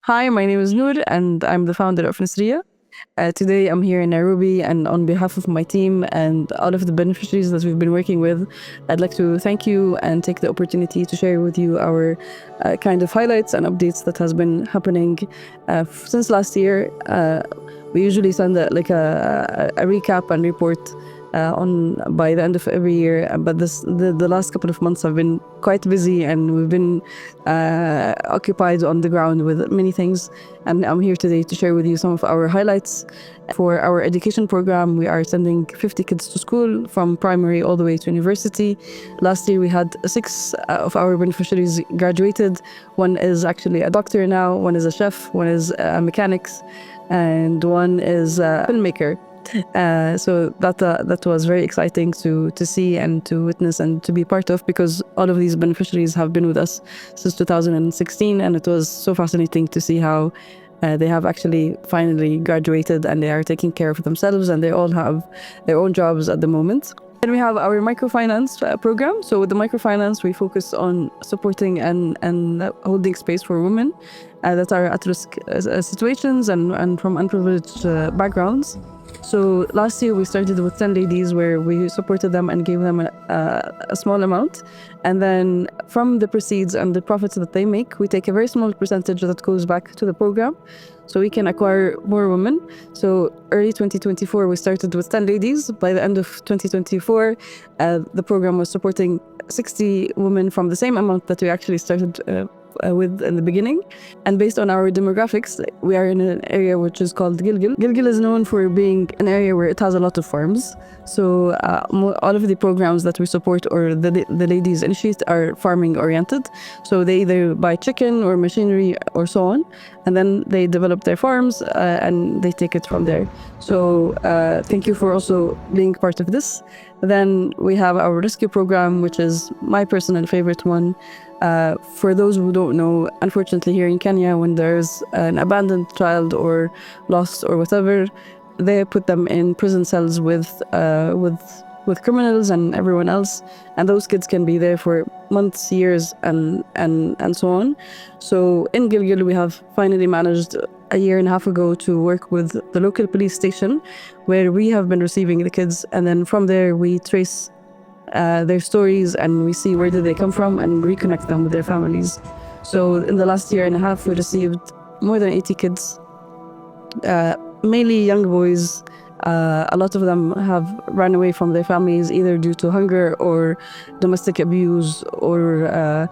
Hi, my name is Noor, and I'm the founder of Nisria. Today, I'm here in Nairobi, and on behalf of my team and all of the beneficiaries that we've been working with, I'd like to thank you and take the opportunity to share with you our kind of highlights and updates that has been happening since last year. We usually send a recap and report on by the end of every year, but the last couple of months have been quite busy, and we've been occupied on the ground with many things. And I'm here today to share with you some of our highlights. For our education program, we are sending 50 kids to school from primary all the way to university. Last year, we had 6 of our beneficiaries graduated. One is actually a doctor now, one is a chef, one is a mechanic, and one is a filmmaker. So that was very exciting to see and to witness and to be part of, because all of these beneficiaries have been with us since 2016, and it was so fascinating to see how they have actually finally graduated and they are taking care of themselves, and they all have their own jobs at the moment. Then we have our microfinance program. So with the microfinance, we focus on supporting and holding space for women that are at risk situations and from unprivileged backgrounds. So last year we started with 10 ladies, where we supported them and gave them a small amount. And then from the proceeds and the profits that they make, we take a very small percentage that goes back to the program so we can acquire more women. So early 2024, we started with 10 ladies. By the end of 2024, the program was supporting 60 women from the same amount that we actually started with in the beginning. And based on our demographics, we are in an area which is called Gilgil. Gilgil is known for being an area where it has a lot of farms. So all of the programs that we support or the ladies initiate are farming oriented. So they either buy chicken or machinery or so on, and then they develop their farms and they take it from there. So thank you for also being part of this. Then we have our rescue program, which is my personal favorite one. For those who don't know, unfortunately here in Kenya, when there's an abandoned child or lost or whatever, they put them in prison cells with criminals and everyone else, and those kids can be there for months, years, and so on. So in Gilgil, we have finally managed a year and a half ago to work with the local police station, where we have been receiving the kids, and then from there we trace their stories and we see where did they come from and reconnect them with their families. So in the last year and a half, we received more than 80 kids, mainly young boys. A lot of them have run away from their families either due to hunger or domestic abuse or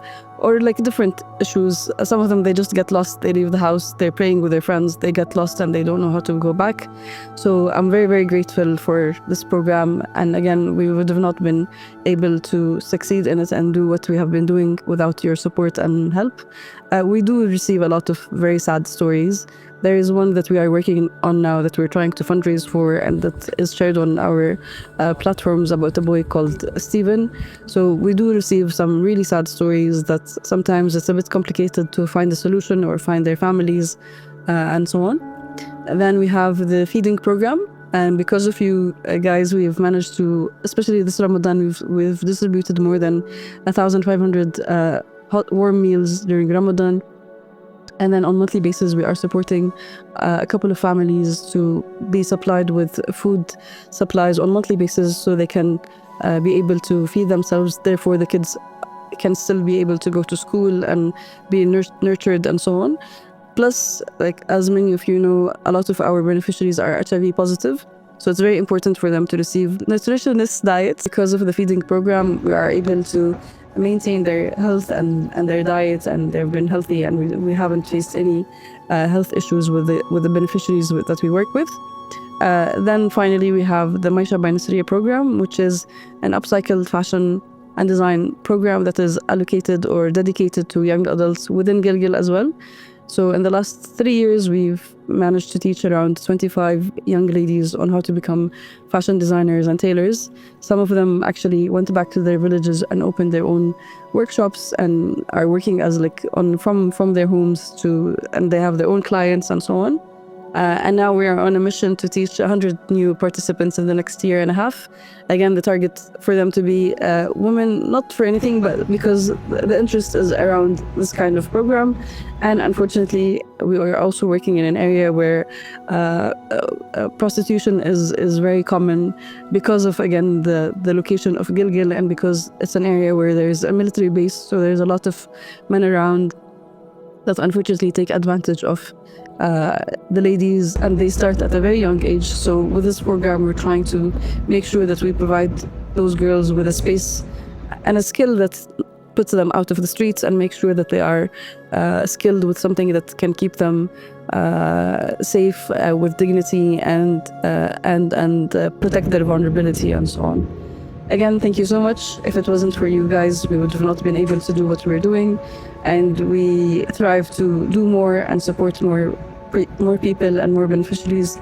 like different issues. Some of them, they just get lost. They leave the house, they're playing with their friends, they get lost and they don't know how to go back. So I'm very, very grateful for this program. And again, we would have not been able to succeed in it and do what we have been doing without your support and help. We do receive a lot of very sad stories. There is one that we are working on now that we're trying to fundraise for, and that is shared on our platforms, about a boy called Steven. So we do receive some really sad stories that sometimes it's a bit complicated to find a solution or find their families and so on. And then we have the feeding program. And because of you guys, we've managed to, especially this Ramadan, we've distributed more than 1,500 hot warm meals during Ramadan. And then on a monthly basis, we are supporting a couple of families to be supplied with food supplies on a monthly basis so they can be able to feed themselves. Therefore, the kids can still be able to go to school and be nurtured and so on. Plus, like as many of you know, a lot of our beneficiaries are HIV positive. So it's very important for them to receive nutritionist diets. Because of the feeding program, we are able to maintain their health and their diet, and they've been healthy, and we haven't faced any health issues with the beneficiaries that we work with. Then finally, we have the Maisha by Nisria program, which is an upcycled fashion and design program that is allocated or dedicated to young adults within Gilgil as well. So in the last 3 years, we've managed to teach around 25 young ladies on how to become fashion designers and tailors. Some of them actually went back to their villages and opened their own workshops and are working as from their homes and they have their own clients and so on. And now we are on a mission to teach 100 new participants in the next year and a half. Again, the target for them to be women, not for anything, but because the interest is around this kind of program. And unfortunately, we are also working in an area where prostitution is very common because of, again, the location of Gilgil, and because it's an area where there's a military base, so there's a lot of men around that unfortunately take advantage of the ladies, and they start at a very young age. So with this program, we're trying to make sure that we provide those girls with a space and a skill that puts them out of the streets, and make sure that they are skilled with something that can keep them safe, with dignity, and protect their vulnerability and so on. Again, thank you so much. If it wasn't for you guys, we would have not been able to do what we're doing. And we thrive to do more and support more people and more beneficiaries.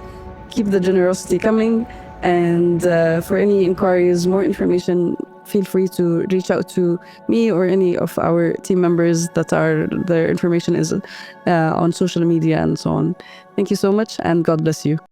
Keep the generosity coming. And for any inquiries, more information, feel free to reach out to me or any of our team members their information is on social media and so on. Thank you so much, and God bless you.